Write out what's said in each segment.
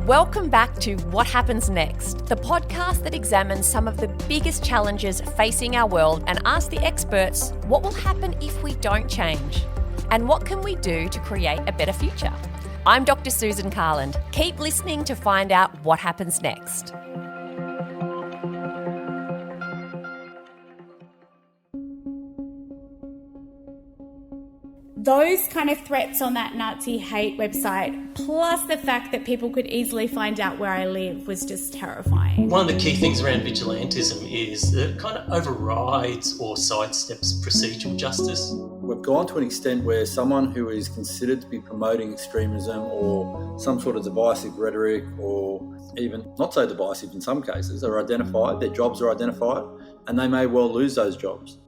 Welcome back to What Happens Next, the podcast that examines some of the biggest challenges facing our world and asks the experts what will happen if we don't change and what can we do to create a better future. I'm Dr. Susan Carland. Keep listening to find out what happens next. Those kind of threats on that Nazi hate website, plus the fact that people could easily find out where I live, was just terrifying. One of the key things around vigilantism is that it kind of overrides or sidesteps procedural justice. We've gone to an extent where someone who is considered to be promoting extremism or some sort of divisive rhetoric, or even not so divisive in some cases, are identified, their jobs are identified, and they may well lose those jobs.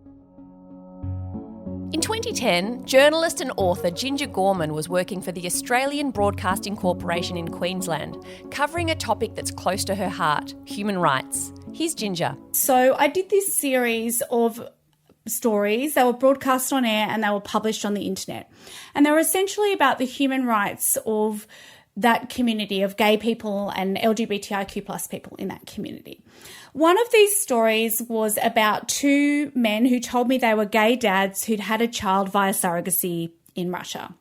In 2010, journalist and author Ginger Gorman was working for the Australian Broadcasting Corporation in Queensland, covering a topic that's close to her heart, human rights. Here's Ginger. So I did this series of stories. They were broadcast on air and they were published on the internet. And they were essentially about the human rights of that community of gay people and LGBTIQ plus people in that community. One of these stories was about two men who told me they were gay dads who'd had a child via surrogacy in Russia,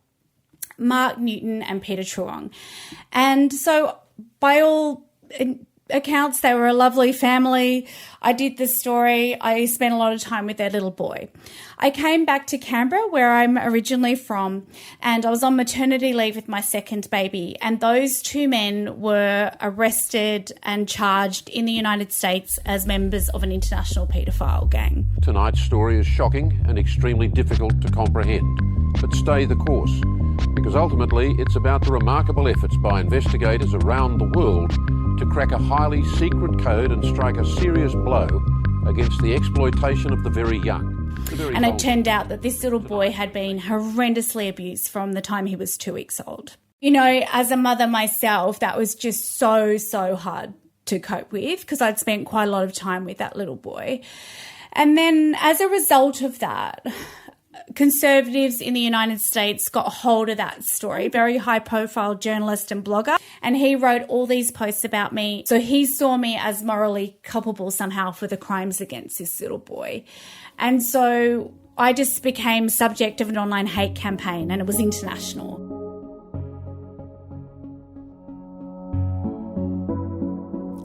Mark Newton and Peter Truong. And so by all accounts, they were a lovely family. I did the story. I spent a lot of time with their little boy. I came back to Canberra, where I'm originally from, and I was on maternity leave with my second baby. And those two men were arrested and charged in the United States as members of an international paedophile gang. Tonight's story is shocking and extremely difficult to comprehend, but stay the course, because ultimately it's about the remarkable efforts by investigators around the world to crack a highly secret code and strike a serious blow against the exploitation of the very young. And it turned out that this little boy had been horrendously abused from the time he was 2 weeks old. You know, as a mother myself, that was just so hard to cope with because I'd spent quite a lot of time with that little boy. And then as a result of that, conservatives in the United States got hold of that story, very high-profile journalist and blogger, and he wrote all these posts about me. So he saw me as morally culpable somehow for the crimes against this little boy. And so I just became subject of an online hate campaign, and it was international.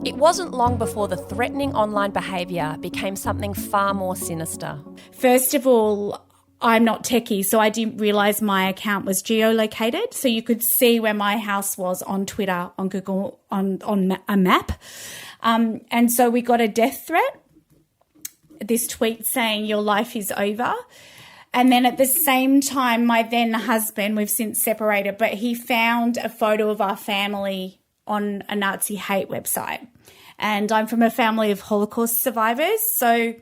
It wasn't long before the threatening online behaviour became something far more sinister. First of all, I'm not techie, so I didn't realise my account was geolocated. So you could see where my house was on Twitter, on Google, on a map. And so we got a death threat, this tweet saying your life is over. And then at the same time, my then husband, we've since separated, but he found a photo of our family on a Nazi hate website. And I'm from a family of Holocaust survivors, so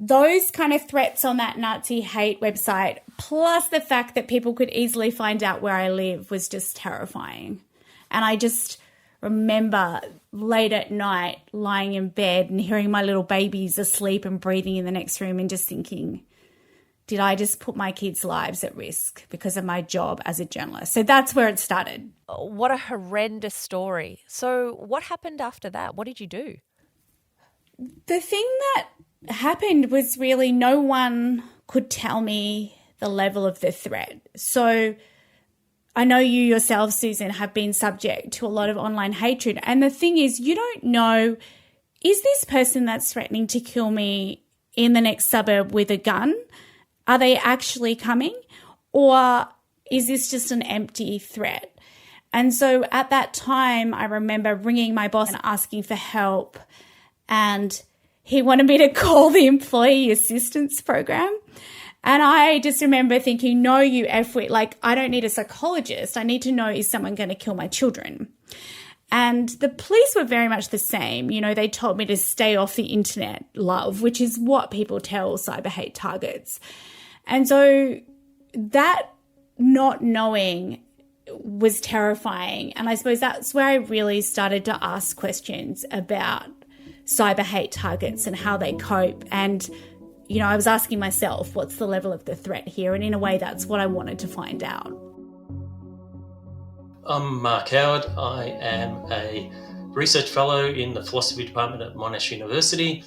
those kind of threats on that Nazi hate website, plus the fact that people could easily find out where I live, was just terrifying. And I just remember late at night lying in bed and hearing my little babies asleep and breathing in the next room and just thinking, did I just put my kids' lives at risk because of my job as a journalist? So that's where it started. What a horrendous story. So what happened after that? What did you do? The thing that happened was really no one could tell me the level of the threat. So I know you yourself, Susan, have been subject to a lot of online hatred. And the thing is, you don't know, is this person that's threatening to kill me in the next suburb with a gun? Are they actually coming? Or is this just an empty threat? And so at that time, I remember ringing my boss and asking for help, and he wanted me to call the employee assistance program. And I just remember thinking, no, you F-wit, like, I don't need a psychologist. I need to know, is someone going to kill my children? And the police were very much the same. You know, they told me to stay off the internet, love, which is what people tell cyber hate targets. And so that not knowing was terrifying. And I suppose that's where I really started to ask questions about cyber hate targets and how they cope. And, you know, I was asking myself, what's the level of the threat here? And in a way, that's what I wanted to find out. I'm Mark Howard. I am a research fellow in the philosophy department at Monash University,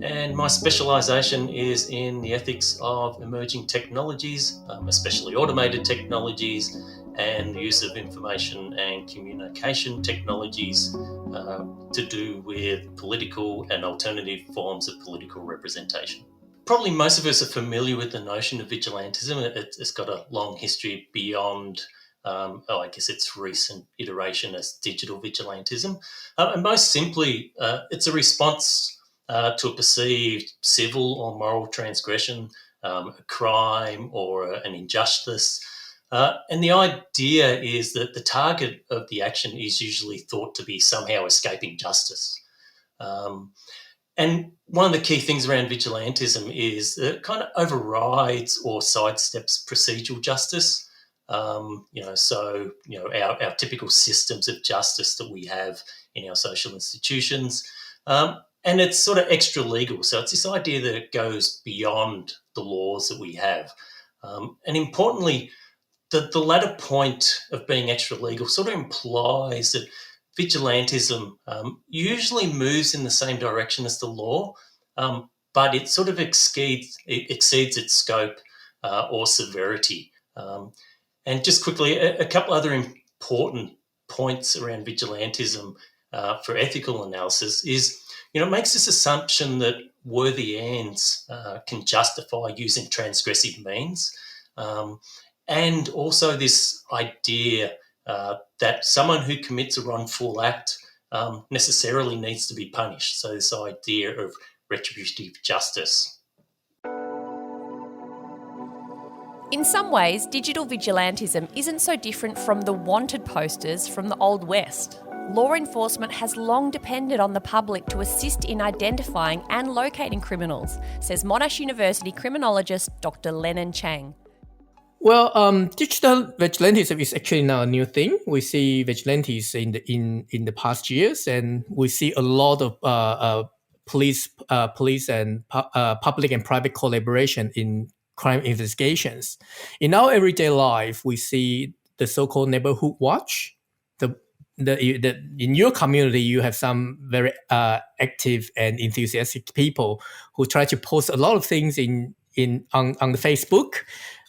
and my specialisation is in the ethics of emerging technologies, especially automated technologies, and the use of information and communication technologies to do with political and alternative forms of political representation. Probably most of us are familiar with the notion of vigilantism. It's got a long history beyond I guess its recent iteration as digital vigilantism. And most simply, it's a response to a perceived civil or moral transgression, a crime or an injustice. And the idea is that the target of the action is usually thought to be somehow escaping justice. And one of the key things around vigilantism is that it kind of overrides or sidesteps procedural justice. Our typical systems of justice that we have in our social institutions. And it's sort of extra legal. So it's this idea that it goes beyond the laws that we have. And importantly, the latter point of being extra legal sort of implies that vigilantism usually moves in the same direction as the law, but it sort of exceeds its scope or severity. And just quickly, a couple other important points around vigilantism for ethical analysis is, it makes this assumption that worthy ends can justify using transgressive means. And also this idea that someone who commits a wrongful act necessarily needs to be punished. So this idea of retributive justice. In some ways, digital vigilantism isn't so different from the wanted posters from the Old West. Law enforcement has long depended on the public to assist in identifying and locating criminals, says Monash University criminologist Dr. Lennon Chang. Well, digital vigilantism is actually not a new thing. We see vigilantes in the past years, and we see a lot of police and public and private collaboration in crime investigations. In our everyday life, we see the so-called neighborhood watch. In your community, you have some very active and enthusiastic people who try to post a lot of things on the Facebook,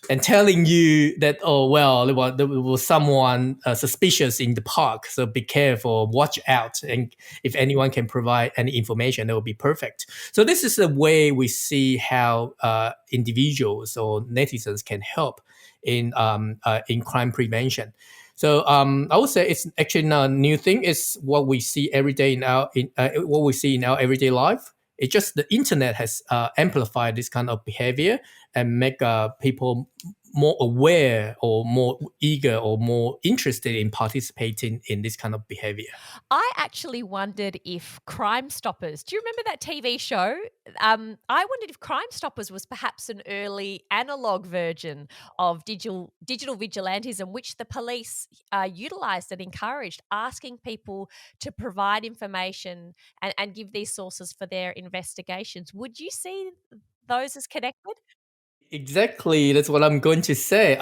and telling you that, there was someone suspicious in the park, so be careful, watch out, and if anyone can provide any information, that would be perfect. So this is the way we see how individuals or netizens can help in crime prevention. So I would say it's actually not a new thing. It's what we see every day in our everyday life. It's just the internet has amplified this kind of behavior and make people more aware or more eager or more interested in participating in this kind of behavior. I actually wondered if Crime Stoppers, do you remember that TV show? I wondered if Crime Stoppers was perhaps an early analog version of digital vigilantism, which the police utilised and encouraged, asking people to provide information and give these sources for their investigations. Would you see those as connected? Exactly, that's what I'm going to say.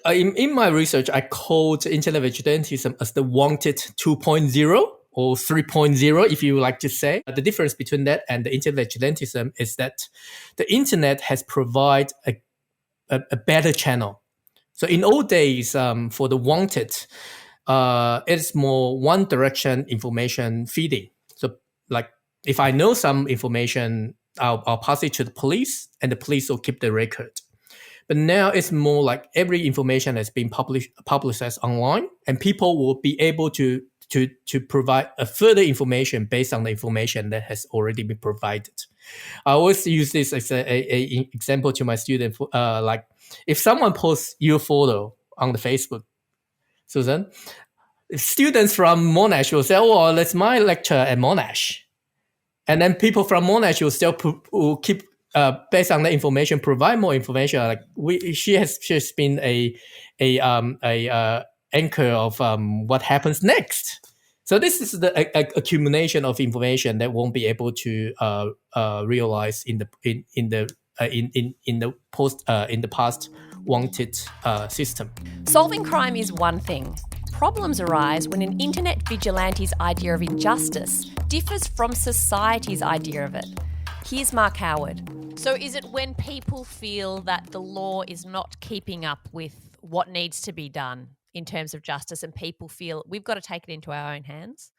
In my research, I called internet vigilantism as the wanted 2.0 or 3.0, if you like to say. The difference between that and the internet vigilantism is that the internet has provided a better channel. So in old days, for the wanted, it's more one direction information feeding. So like if I know some information, I'll pass it to the police, and the police will keep the record. But now it's more like every information has been publicized online, and people will be able to provide a further information based on the information that has already been provided. I always use this as an example to my students. Like if someone posts your photo on the Facebook, Susan, students from Monash will say, "Oh, that's my lecture at Monash." And then people from Monash will still will keep, based on the information, provide more information. Like she has been a anchor of what happens next. So this is the accumulation of information that won't be able to realize in the past wanted system. Solving crime is one thing. problems arise when an internet vigilante's idea of injustice differs from society's idea of it. Here's Mark Howard. So is it when people feel that the law is not keeping up with what needs to be done in terms of justice and people feel we've got to take it into our own hands?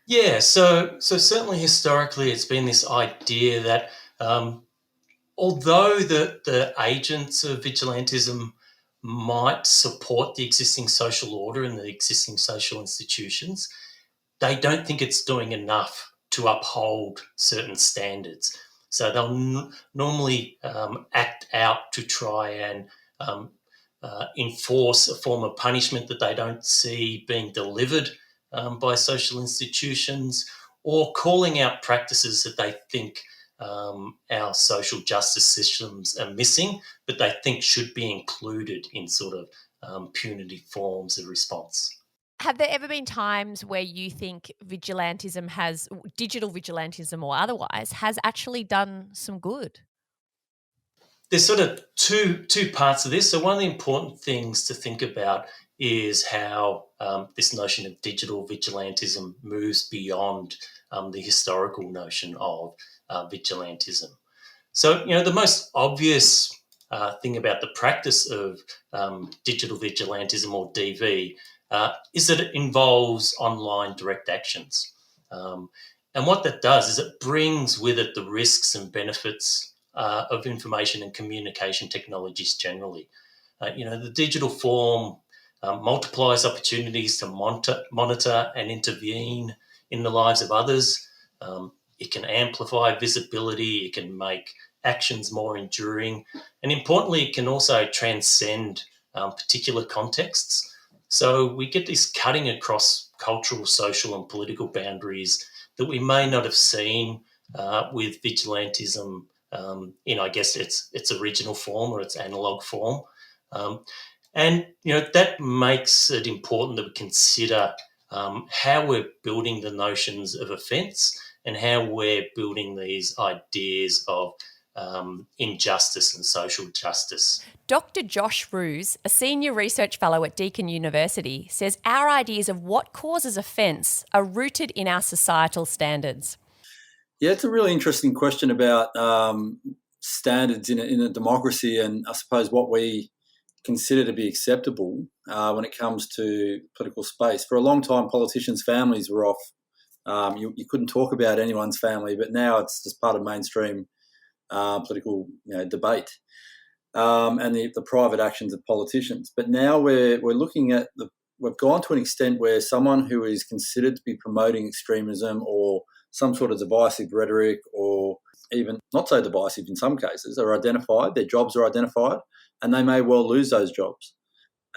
Yeah, so certainly historically it's been this idea that although the agents of vigilantism might support the existing social order and the existing social institutions, they don't think it's doing enough to uphold certain standards. So they'll normally act out to try and enforce a form of punishment that they don't see being delivered by social institutions, or calling out practices that they think our social justice systems are missing, but they think should be included in sort of punitive forms of response. Have there ever been times where you think vigilantism has, digital vigilantism or otherwise, has actually done some good? There's sort of two parts of this. So one of the important things to think about is how this notion of digital vigilantism moves beyond the historical notion of vigilantism. So, the most obvious thing about the practice of digital vigilantism, or DV, is that it involves online direct actions. And what that does is it brings with it the risks and benefits of information and communication technologies generally. The digital form multiplies opportunities to monitor and intervene in the lives of others. It can amplify visibility, it can make actions more enduring, and importantly, it can also transcend particular contexts. So we get this cutting across cultural, social, and political boundaries that we may not have seen with vigilantism in, I guess, its original form or its analogue form. And that makes it important that we consider how we're building the notions of offence and how we're building these ideas of injustice and social justice. Dr. Josh Roos, a senior research fellow at Deakin University, says our ideas of what causes offence are rooted in our societal standards. Yeah, it's a really interesting question about standards in a democracy, and I suppose what we consider to be acceptable when it comes to political space. For a long time, politicians' families were off. You couldn't talk about anyone's family, but now it's just part of mainstream political debate and the private actions of politicians. But now we're looking at we've gone to an extent where someone who is considered to be promoting extremism or some sort of divisive rhetoric, or even not so divisive in some cases, are identified, their jobs are identified, and they may well lose those jobs.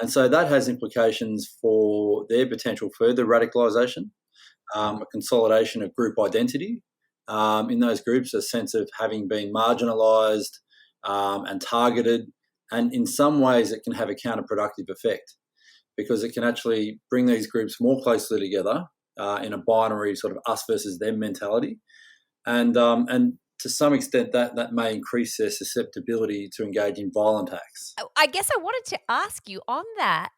And so that has implications for their potential further radicalisation, a consolidation of group identity. In those groups, a sense of having been marginalised and targeted, and in some ways it can have a counterproductive effect because it can actually bring these groups more closely together in a binary sort of us versus them mentality, and to some extent that may increase their susceptibility to engage in violent acts. I guess I wanted to ask you on that,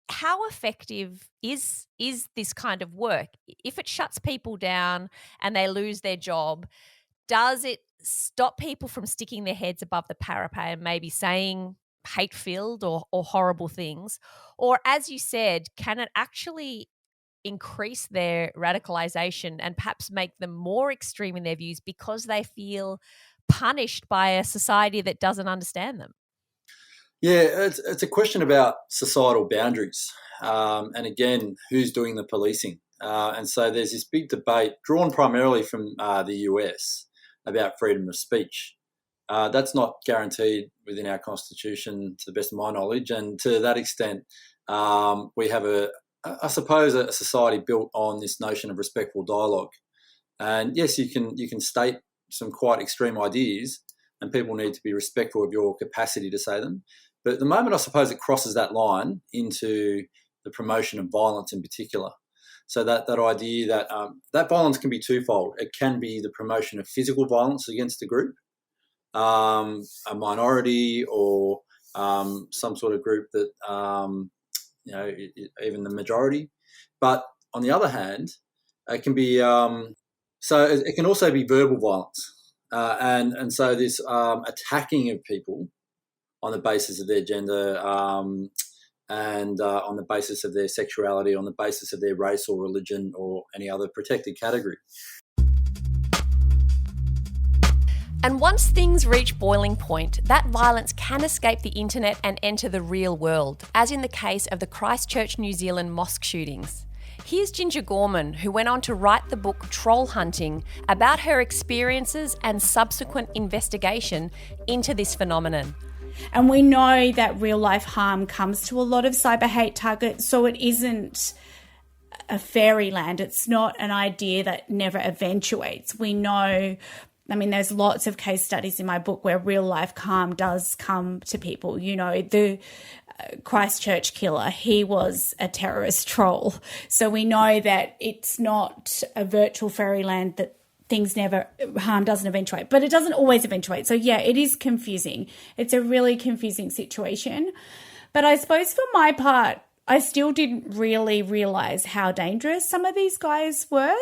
how effective is this kind of work? If it shuts people down and they lose their job, does it stop people from sticking their heads above the parapet and maybe saying hate-filled or horrible things? Or, as you said, can it actually increase their radicalization and perhaps make them more extreme in their views because they feel punished by a society that doesn't understand them? Yeah, it's a question about societal boundaries, and again, who's doing the policing. And so there's this big debate drawn primarily from the US about freedom of speech. That's not guaranteed within our constitution, to the best of my knowledge, and to that extent, we have I suppose a society built on this notion of respectful dialogue. And yes, you can state some quite extreme ideas, and people need to be respectful of your capacity to say them. But at the moment, I suppose it crosses that line into the promotion of violence in particular. So that idea that that violence can be twofold. It can be the promotion of physical violence against a group, a minority, or some sort of group that even the majority. But on the other hand, it can be so it can also be verbal violence, and so this attacking of people on the basis of their gender and on the basis of their sexuality, on the basis of their race or religion or any other protected category. And once things reach boiling point, that violence can escape the internet and enter the real world, as in the case of the Christchurch, New Zealand mosque shootings. Here's Ginger Gorman, who went on to write the book Troll Hunting about her experiences and subsequent investigation into this phenomenon. And we know that real life harm comes to a lot of cyber hate targets, so it isn't a fairyland. It's not an idea that never eventuates. We know, there's lots of case studies in my book where real life harm does come to people. The Christchurch killer, he was a terrorist troll. So we know that it's not a virtual fairyland, that harm doesn't eventuate, but it doesn't always eventuate. So yeah, it is confusing. It's a really confusing situation. But I suppose for my part, I still didn't really realize how dangerous some of these guys were.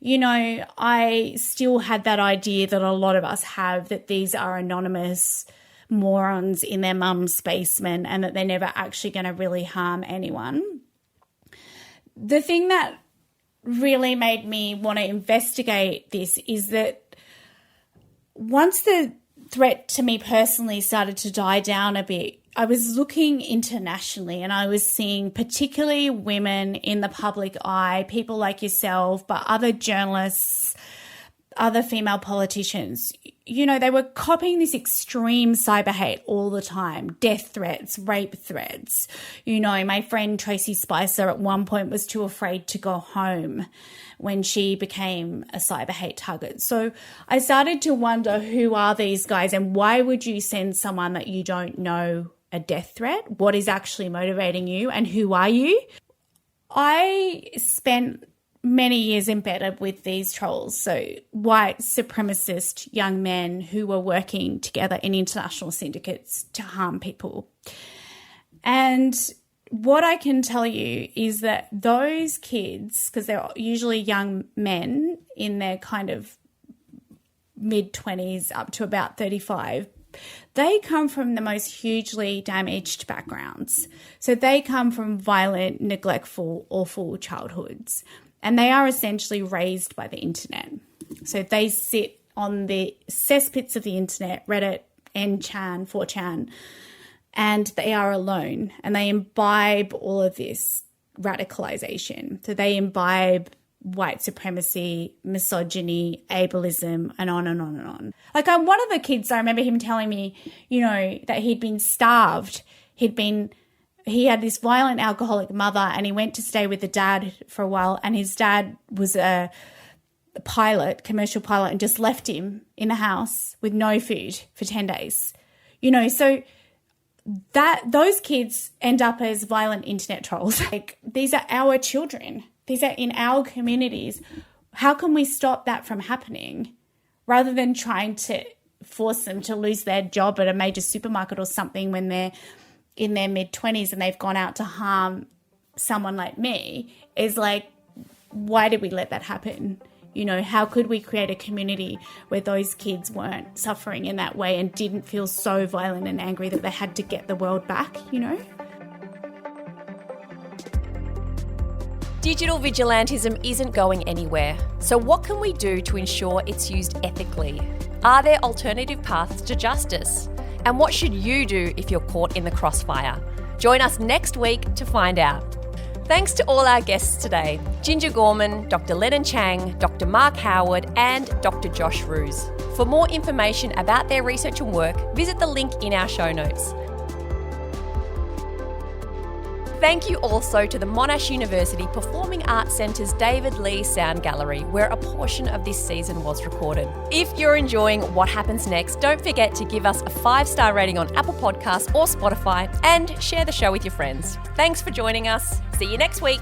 I still had that idea that a lot of us have, that these are anonymous morons in their mum's basement and that they're never actually going to really harm anyone. The thing that really made me want to investigate this is that once the threat to me personally started to die down a bit, I was looking internationally and I was seeing particularly women in the public eye, people like yourself, but other journalists, other female politicians, they were copying this extreme cyber hate all the time, death threats, rape threats. My friend Tracy Spicer at one point was too afraid to go home when she became a cyber hate target. So I started to wonder, who are these guys and why would you send someone that you don't know a death threat? What is actually motivating you and who are you? I spent many years embedded with these trolls, so white supremacist young men who were working together in international syndicates to harm people. And what I can tell you is that those kids, because they're usually young men in their kind of mid-20s up to about 35, they come from the most hugely damaged backgrounds. So they come from violent, neglectful, awful childhoods. And they are essentially raised by the internet. So they sit on the cesspits of the internet, Reddit, N-chan, 4chan, and they are alone. And they imbibe all of this radicalization. So they imbibe white supremacy, misogyny, ableism, and on and on and on. Like one of the kids, I remember him telling me, that he'd been starved. He had this violent alcoholic mother and he went to stay with the dad for a while, and his dad was a pilot, commercial pilot, and just left him in the house with no food for 10 days. So that those kids end up as violent internet trolls. Like, these are our children. These are in our communities. How can we stop that from happening rather than trying to force them to lose their job at a major supermarket or something when they're in their mid-20s and they've gone out to harm someone like me? Is like, why did we let that happen? How could we create a community where those kids weren't suffering in that way and didn't feel so violent and angry that they had to get the world back, Digital vigilantism isn't going anywhere. So what can we do to ensure it's used ethically? Are there alternative paths to justice? And what should you do if you're caught in the crossfire? Join us next week to find out. Thanks to all our guests today: Ginger Gorman, Dr. Lennon Chang, Dr. Mark Howard, and Dr. Josh Roos. For more information about their research and work, visit the link in our show notes. Thank you also to the Monash University Performing Arts Centre's David Lee Sound Gallery, where a portion of this season was recorded. If you're enjoying What Happens Next, don't forget to give us a 5-star rating on Apple Podcasts or Spotify and share the show with your friends. Thanks for joining us. See you next week.